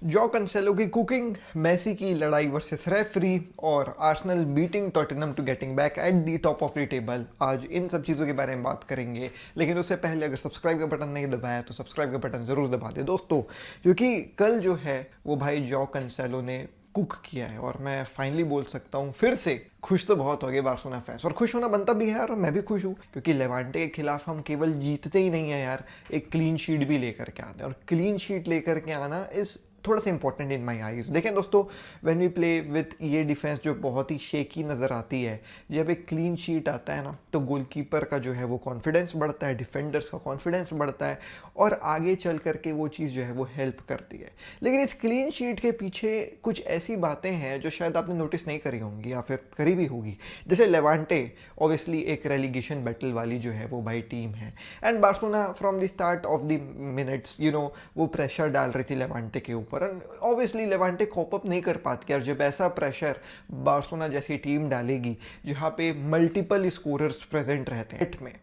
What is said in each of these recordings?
Jaw Cancelo की cooking, Messi की लड़ाई वर्सेस रेफरी और Arsenal beating Tottenham to getting back at the top of the table. आज इन सब चीज़ों के बारे में बात करेंगे, लेकिन उससे पहले अगर सब्सक्राइब का बटन नहीं दबाया तो सब्सक्राइब का बटन ज़रूर दबा दे दोस्तों, क्योंकि कल जो है वो भाई जॉ कैंसेलो ने कुक किया है और मैं फाइनली बोल सकता हूँ फिर से खुश तो बहुत हो गए बार्सिलोना फैंस, और खुश होना बनता भी है यार, और मैं भी खुश हूँ क्योंकि लेवांटे के खिलाफ हम केवल जीतते ही नहीं है यार, एक क्लीन शीट भी लेकर के आते हैं, और क्लीन शीट लेकर के आना इस थोड़ा सा इंपॉर्टेंट इन माई आईज। देखें दोस्तों, व्हेन वी प्ले विथ ये डिफेंस जो बहुत ही शेकी नज़र आती है, जब एक क्लीन शीट आता है ना तो गोलकीपर का जो है वो कॉन्फिडेंस बढ़ता है, डिफेंडर्स का कॉन्फिडेंस बढ़ता है, और आगे चल करके वो चीज़ जो है वो हेल्प करती है। लेकिन इस क्लीन शीट के पीछे कुछ ऐसी बातें हैं जो शायद आपने नोटिस नहीं करी होंगी या फिर करी भी होगी। जैसे लेवांटे ऑब्वियसली एक रेलीगेशन बैटल वाली जो है वो भाई टीम है, and Barcelona from the start of the minutes वो प्रेशर डाल रही थी लेवांटे के ऊपर, ऑब्वियसली लेवांटे कॉप अप नहीं कर पाती यार। जब ऐसा प्रेशर बार्सिलोना जैसी टीम डालेगी जहां पे मल्टीपल स्कोरर्स प्रेजेंट रहते हैं, में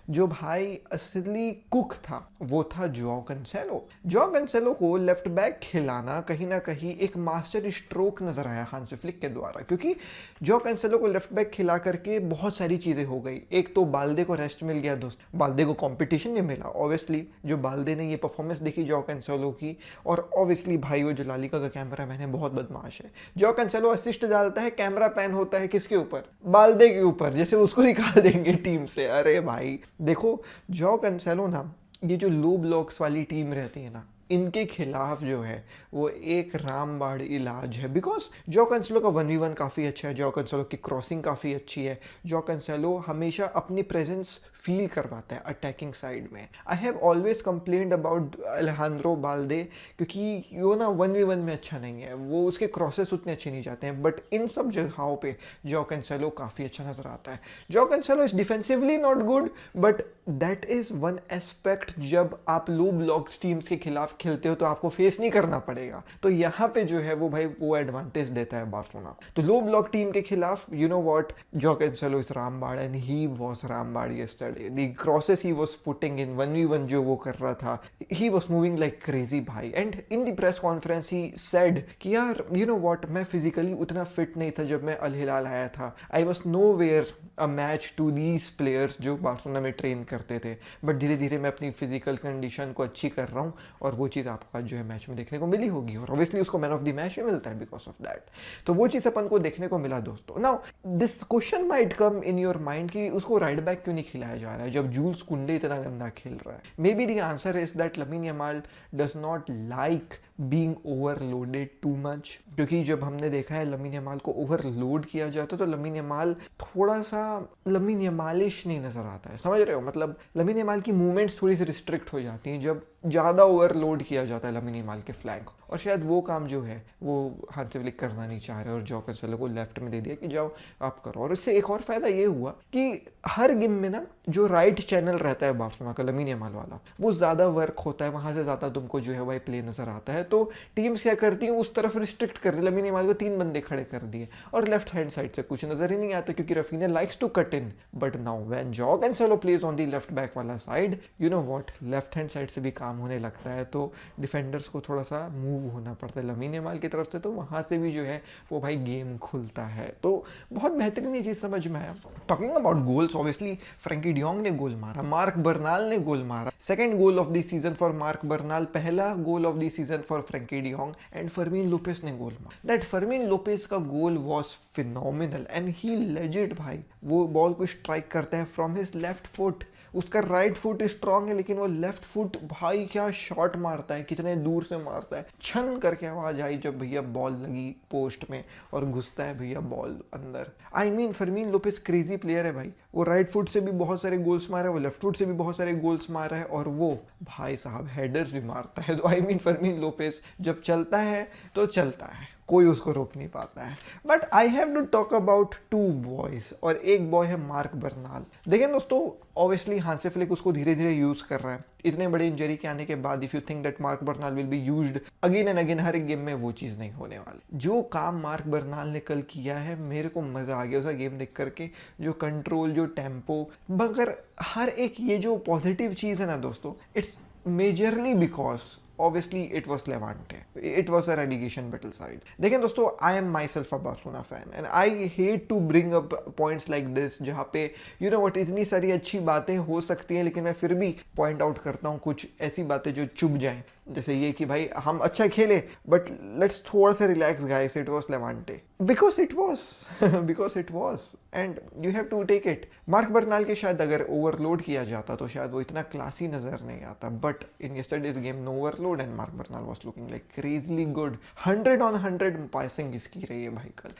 जो भाई असली कुक था वो था जॉ कैंसेलो। जॉ कैंसेलो को लेफ्ट बैक खिलाना कहीं ना कहीं एक मास्टर स्ट्रोक नजर आया हांसी फ्लिक के द्वारा, क्योंकि जॉ कैंसेलो को लेफ्ट बैक खिला करके बहुत सारी चीजें हो गई। एक तो बाल्दे को रेस्ट मिल गया दोस्त, बाल्दे को कंपटीशन नहीं मिला ऑब्वियसली, जो बाल्दे ने ये परफॉर्मेंस देखी जॉ कैंसेलो की, और ऑब्वियसली भाई वो जो लालिगा का कैमरा मैन है बहुत बदमाश है। जॉ कैंसेलो असिस्ट डालता है, कैमरा पैन होता है किसके ऊपर? बाल्दे के ऊपर, जैसे उसको निकाल देंगे टीम से। अरे भाई देखो, जॉ कैंसेलो ना, ये जो लो ब्लॉक्स वाली टीम रहती है ना, इनके खिलाफ जो है वो एक रामबाण इलाज है, बिकॉज जॉ कैंसेलो का 1v1 काफ़ी अच्छा है, जॉ कैंसेलो की क्रॉसिंग काफ़ी अच्छी है, जॉ कैंसेलो हमेशा अपनी प्रेजेंस फील करवाता है अटैकिंग साइड में। I have always complained about Alejandro Balde, क्योंकि वो ना 1v1 में अच्छा नहीं है, वो उसके क्रॉसेस उतने अच्छे नहीं जाते हैं, बट इन सब जगहों पे जॉ कैंसेलो काफ़ी अच्छा नजर आता है। Jaw Cancelo is defensively not good, but that is one aspect जब आप लो ब्लॉक्स टीम्स के खिलाफ खेलते हो तो आपको फेस नहीं करना पड़ेगा, तो यहाँ पे जो है वो भाई वो एडवांटेज देता है बार्सिलोना को। तो लो ब्लॉक टीम के खिलाफ you know what, Joao Cancelo is रामबाड़ एंड ही वाज रामबाड़ yesterday. The crosses he was putting in 1v1 जो वो कर रहा था, he was moving like crazy भाई। And in the press conference he said कि यार यू नो व्हाट, मैं फिजिकली उतना फिट नहीं था जब मैं अल हिलाल आया था, I was nowhere a match to these players जो बार्सिलोना में ट्रेन करते थे, बट धीरे धीरे मैं अपनी फिजिकल कंडीशन को अच्छी कर रहा हूँ, और वो चीज़ आपको आज जो है मैच में देखने को मिली होगी, और ऑब्वियसली उसको मैन ऑफ द मैच भी मिलता है बिकॉज ऑफ दैट। तो वो चीज़ अपन को देखने को मिला दोस्तों। Now this question might come in your mind कि उसको राइट बैक क्यों नहीं खिलाया जा रहा है जब जूल्स कुंडे इतना गंदा खेल रहा है। May be the answer is that lamin Yamal does not like being overloaded too much, क्योंकि जब हमने देखा है लमीन यमाल को ओवरलोड किया जाता है तो लमीन यमाल थोड़ा सा लमीन यमालिश नहीं नजर आता है, समझ रहे हो? मतलब लमीन यमाल की मूवमेंट्स थोड़ी सी रिस्ट्रिक्ट हो जाती हैं जब ज़्यादा ओवरलोड किया जाता है लमीन यमाल के फ्लैंक, और शायद वो काम जो है वो हांसी फ्लिक करना नहीं चाह रहे और जॉ कैंसेलो को लेफ्ट में दे दिया कि जाओ आप करो। और इससे एक और फायदा ये हुआ कि हर गेम में ना जो राइट चैनल रहता है बार्सिलोना का लमीन यमाल वाला, वो ज़्यादा वर्क होता है, वहाँ से ज़्यादा तुमको जो है वही प्ले नज़र आता है, तो टीम्स क्या करती हैं उस तरफ रिस्ट्रिक्ट कर दी, लमीन यमाल को 3 बंदे खड़े कर दिए, और लेफ्ट हैंड साइड से कुछ नज़र ही नहीं आता क्योंकि Raphinha likes to cut in. But now when Joao Cancelo plays on the left back वाला side, you know what, left hand side से भी काम होने लगता है, तो डिफेंडर्स को थोड़ा सा मूव होना पड़ता है लमीन यमाल की तरफ से, तो वहाँ से भी जो है वो भाई गेम खुलता है। तो बहुत बेहतरीन ये चीज़ समझ में आया। Talking about goals, obviously Frenkie de Jong ने गोल मारा, मार्क बर्नाल ने गोल मारा, second goal of the season for Marc Bernal, पहला goal of the season for Frenkie de Jong, and Fermin Lopez ने गोल मारा। दैट फर्मीन लोपेस का goal was phenomenal and he legit भाई वो ball को strike करता है फ्रॉम हिज लेफ्ट फुट, उसका राइट फुट स्ट्रांग है लेकिन वो लेफ्ट फुट भाई क्या शॉट मारता है, कितने दूर से मारता है, छन करके आवाज आई जब भैया बॉल लगी पोस्ट में और घुसता है भैया बॉल अंदर। I mean Fermin Lopez crazy player है भाई, वो राइट फुट से भी बहुत सारे गोल्स मारा है, वो लेफ्ट फुट से भी बहुत सारे गोल्स मारा है, और वो भाई साहब हेडर्स भी मारता है। तो आई मीन फर्मीन लोपेस जब चलता है तो चलता है, कोई उसको रोक नहीं पाता है। But I have to talk about 2 boys, और एक बॉय है मार्क बर्नाल। देखिए दोस्तों, ऑब्वियसली हांसी फ्लिक उसको धीरे धीरे यूज कर रहा है, इतने बड़े इंजरी के आने के बाद if you think that Marc Bernal will be used again and again हर एक गेम में, वो चीज़ नहीं होने वाली। जो काम मार्क बर्नाल ने कल किया है मेरे को मज़ा आ गया उसका गेम देख करके, जो कंट्रोल, जो टेम्पो, मगर हर एक ये जो पॉजिटिव चीज़ है ना दोस्तों, it's majorly because obviously it was Levante, it was a relegation battle side. देखें दोस्तों, I am myself a Barcelona fan and I hate to bring up points like this जहाँ पे यू नो व्हाट इतनी सारी अच्छी बातें हो सकती हैं, लेकिन मैं फिर भी पॉइंट आउट करता हूँ कुछ ऐसी बातें जो चुभ जाएं. जैसे ये कि भाई हम अच्छा खेले बट लेट्स थोड़ा सा relax guys, it was Levante because it was and you have to take it. Marc Bernal के शायद अगर ओवरलोड किया जाता तो शायद वो इतना क्लासी नजर नहीं आता, but in yesterday's game no overload and Marc Bernal was looking like crazily good. 100 on 100 passing इसकी रही है भाई कल.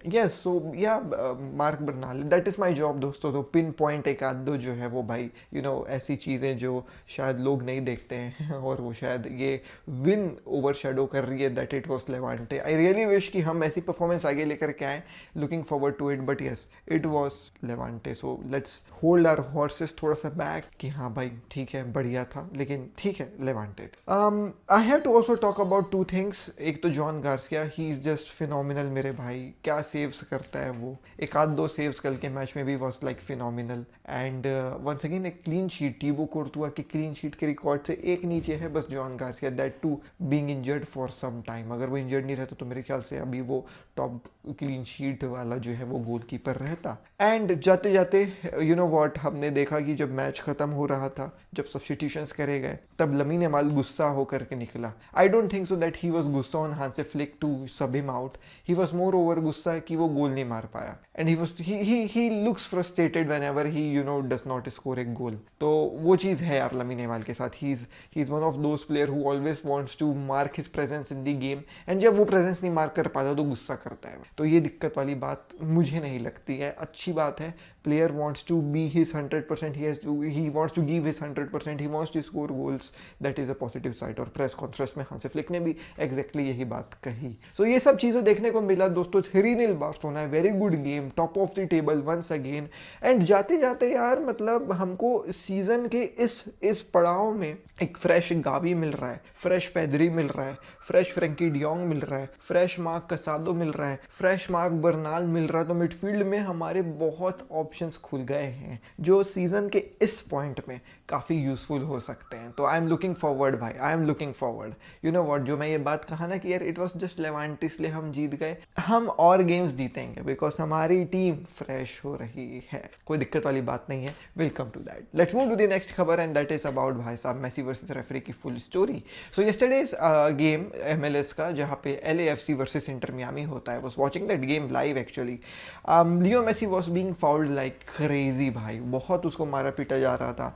Yes, so yeah Marc Bernal, that is my job दोस्तों. तो पिन पॉइंट एक आध दो जो है वो भाई यू नो ऐसी चीज़ें जो शायद लोग नहीं देखते हैं और वो शायद ये विन ओवर शेडो कर रही है, that it was Levante. I really wish कि हम ऐसी परफॉर्मेंस आगे लेकर के आए. Looking forward to it, but yes it was Levante. So let's hold our horses थोड़ा सा बैक कि हाँ भाई ठीक है, बढ़िया था, लेकिन ठीक है Levante. I have to also talk about two things. एक तो Joan Garcia, he is just phenomenal मेरे भाई. क्या सेव्स करता है वो. एक आध दो सेव्स कल के मैच में भी was like phenomenal. And once again एक क्लीन शीट, टीबो कोर्तुआ की क्लीन शीट के रिकॉर्ड से एक नीचे है बस Joan Garcia, that to being injured for some time. अगर वो इंजर्ड नहीं रहता तो मेरे ख्याल से अभी वो टॉप क्लीन शीट वाला जो है वो गोलकीपर रहता. एंड जाते जाते यू नो व्हाट, हमने देखा कि जब मैच खत्म हो रहा था, जब सब्स्टिट्यूशंस करे गए, तब लमीन यमाल गुस्सा होकर के निकला. I don't think so that he was गुस्सा on Hansi Flick to sub him out. He was more over गुस्सा कि वो गोल नहीं मार पाया. And he looks frustrated whenever he you know does not score a goal. तो वो चीज़ है यार लमीन यमाल के साथ. He is one of those player who always wants to mark his presence in the game, and जब वो presence नहीं मार्क कर पाता तो गुस्सा करता है. तो ये दिक्कत वाली बात मुझे नहीं लगती है. अच्छी बात है, player wants to be his 100%, he wants to give his 100%, he wants to score goals. That is a positive side. और प्रेस कॉन्फ्रेंस में हांसे फ्लिक ने भी एग्जैक्टली यही बात कही. सो ये सब चीज़ें देखने को मिला दोस्तों. 3-0 Barcelona, very good game, top of the table once again. And जाते जाते यार मतलब हमको सीजन के इस पड़ाव में एक फ्रेश गावी मिल रहा है, फ्रेश पेद्री मिल रहा है, फ्रेश फ्रेंकी डियोंग मिल रहा है, फ्रेश मार्क कसाडो मिल रहा है, फ्रेश मार्क बर्नाल मिल रहा है. तो मिडफील्ड में हमारे बहुत ऑप्शंस खुल गए हैं जो सीजन के इस पॉइंट में काफ़ी यूजफुल हो सकते हैं. तो आई एम लुकिंग फॉरवर्ड भाई, I am looking forward. You know what, जो मैं ये बात कहा ना कि यार इट वाज जस्ट लेवांटे इसलिए हम जीत गए, हम और गेम्स जीतेंगे बिकॉज हमारी टीम फ्रेश हो रही है. कोई दिक्कत वाली बात नहीं है. Will come to that. Let's move to the next खबर एंड दैट इज अबाउट भाई साहब मेसी वर्सेस रेफरी की full story. So yesterday's game MLS का जहाँ पे LAFC वर्सेस इंटर मियामी होता है, was watching that game live actually. Leo Messi was being fouled like crazy भाई. बहुत उसको मारा पीटा जा रहा था.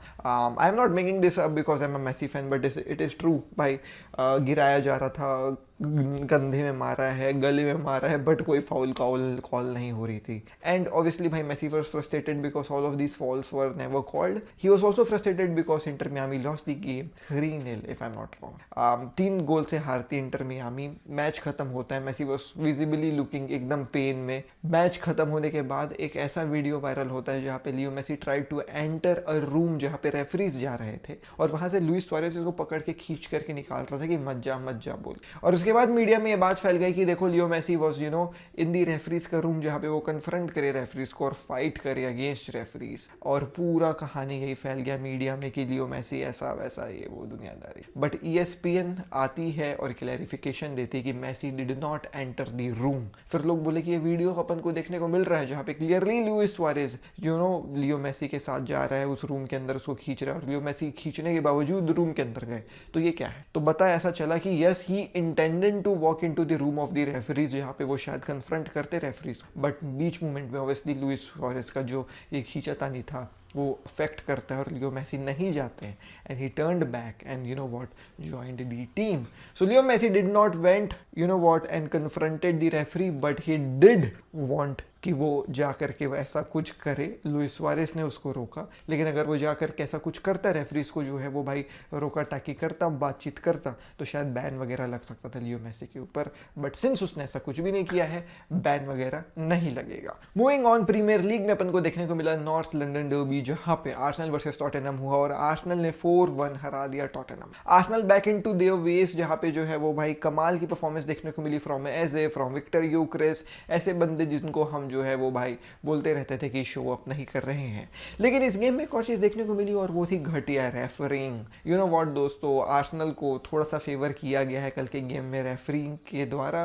I am not making this up because I am a Messi fan, but it is true भाई. गिराया जा रहा था, कंधे में मारा है, गले में मारा है, बट कोई फाउल कॉल नहीं हो रही थी. एंड ऑब्वियसली भाई Messi was frustrated because all of these fouls were never called. He was also frustrated because Inter Miami lost the game 3-0 if I am not wrong. 3 goal से हारती Inter Miami. Match खत्म होता है, Messi was visibly looking एकदम pain में. Match खत्म होने के बाद एक ऐसा वीडियो वायरल होता है जहाँ पे Leo Messi tried to enter a room जहाँ पे रेफरीज जा रहे थे और वहाँ से लुइस सुआरेज को पकड़ के खींच करके निकाल रहा था कि मत जा बोल. और उसके बाद मीडिया में ये बात फैल गई कि देखो Leo Messi was you know in the referees का रूम जहाँ पे वो कन्फ्रंट करे रेफरीज को और फाइट करे अगेंस्ट रेफरीज. और पूरा कहानी यही फैल गया मीडिया में कि लियो मेसी ऐसा वैसा ये वो दुनियादारी. बट ESPN आती है और क्लैरिफिकेशन देती है कि Messi did not enter the room. फिर लोग बोले कि ये वीडियो अपन को देखने को मिल रहा है जहाँ पे clearly Luis Suarez you know Leo Messi के साथ जा रहा है उस रूम के अंदर, उसको खींच रहा है और लियो मेसी खींचने के बावजूद रूम के अंदर गए. तो ये क्या है? तो बता ऐसा चला कि yes he intended to walk into the room of the referees जहाँ पे वो शायद कन्फ्रंट करते रेफरीज, बट बीच मोमेंट में ऑब्वियसली लुइस सुआरेज का जो ये खींचतानी था वो अफेक्ट करता है और लियो मेसी नहीं जाते हैं. And he turned back and you know what joined the team. So Leo Messi did not went you know what and confronted the referee, but he did want कि वो जा करके ऐसा कुछ करे. लुइस सुआरेज ने उसको रोका, लेकिन अगर वो जा करके ऐसा कुछ करता रेफरीज को जो है वो भाई रोका टाकी करता, बातचीत करता, तो शायद बैन वगैरह लग सकता था लियो मेसी के ऊपर. बट सिंस उसने ऐसा कुछ भी नहीं किया है, बैन वगैरह नहीं लगेगा. मूविंग ऑन, प्रीमियर लीग में अपन को देखने को मिला नॉर्थ लंदन डर्बी जहां पे आर्सेनल वर्सेस टॉटनहम हुआ और आर्सेनल ने 4-1 हरा दिया Tottenham. Arsenal back into their ways, जहां पे जो है वो भाई कमाल की परफॉर्मेंस देखने को मिली फ्रॉम एजे, फ्रॉम विक्टर यूक्रेस, ऐसे बंदे जिनको हम जो है वो भाई बोलते रहते थे कि शो अप नहीं कर रहे हैं। लेकिन इस गेम में एक और चीज़ देखने को मिली और वो थी घटिया रेफरिंग। यू नो व्हाट दोस्तों, आर्सेनल को थोड़ा सा फेवर किया गया है कल के गेम में रेफरिंग के द्वारा।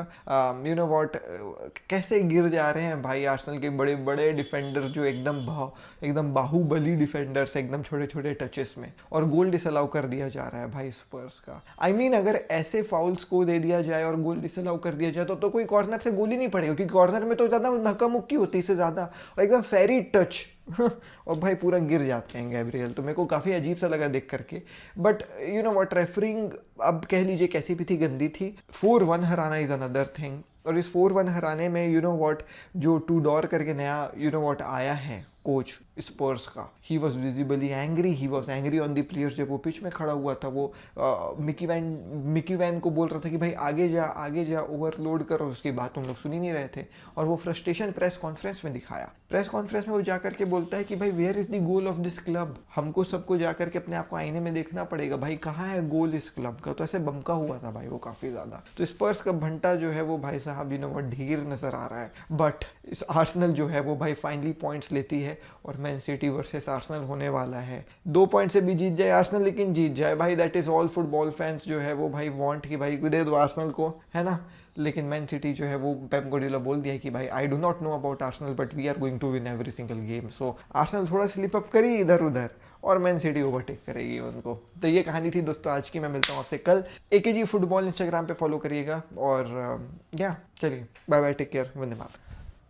यू नो व्हाट, कैसे गिर जा रहे हैं भाई आर्सेनल के बड़े बड़े डिफेंडर जो एकदम बाहुबली डिफेंडर्स, एकदम छोटे छोटे टचेस में, और गोल डिसअलाउ कर दिया जा रहा है भाई स्पर्स का। आई मीन अगर ऐसे फाउल्स को दे दिया जाए और गोल डिसअलाउ कर दिया जाए तो कोई कॉर्नर से गोल ही नहीं पड़ेगा, क्योंकि कॉर्नर में तो ज़्यादा धक्का मुक्की होती है इससे ज़्यादा, और एकदम फेरी टच और भाई पूरा गिर जाते हैं गैब्रियल। तो मेरे को काफ़ी अजीब सा लगा देख करके। But you know what, referring अब कह लीजिए कैसी भी थी, गंदी थी। 4-1 हराना इज़ अनदर थिंग, और इस 4-1 हराने में यू नो व्हाट, जो टूडोर करके नया यू नो व्हाट आया है कोच स्पर्स का, he was visibly angry, he was angry on the players. जब वो पिच में खड़ा हुआ था वो मिकी वैन को बोल रहा था कि भाई आगे जा ओवरलोड कर, और उसकी बात तुम लोग सुन ही नहीं रहे थे। और वो फ्रस्ट्रेशन प्रेस कॉन्फ्रेंस में दिखाया। प्रेस कॉन्फ्रेंस में वो जा करके बोलता है कि भाई where is the goal of this club, हमको सबको जा करके अपने आप को आईने में देखना पड़ेगा भाई, कहाँ है गोल इस क्लब का। तो ऐसे बमका हुआ था भाई वो काफ़ी ज़्यादा। तो स्पर्स का भंटा जो है वो भाई साहब यू नो वो ढीर नज़र आ रहा है। बट इस आर्सेनल जो है वो भाई फाइनली पॉइंट्स लेती है, और मैन सिटी वर्सेस आर्सेनल होने वाला है। 2 पॉइंट से भी जीत जाए आर्सेनल, लेकिन जीत जाए भाई, that is all football fans जो है वो भाई वांट कि भाई दे दो आर्सेनल को, है ना। लेकिन मैन सिटी जो है वो पेप गार्डियोला बोल दिया है कि भाई I do not know about Arsenal but we are going to win every single game. So Arsenal थोड़ा स्लिप अप करी इधर उधर, और मैन सिटी ओवरटेक करेगी उनको। तो ये कहानी थी दोस्तों आज की। मैं मिलता हूँ आपसे कल। AKG फुटबॉल इंस्टाग्राम पे फॉलो करिएगा, और या चलिए bye bye, take care, Vande Mataram.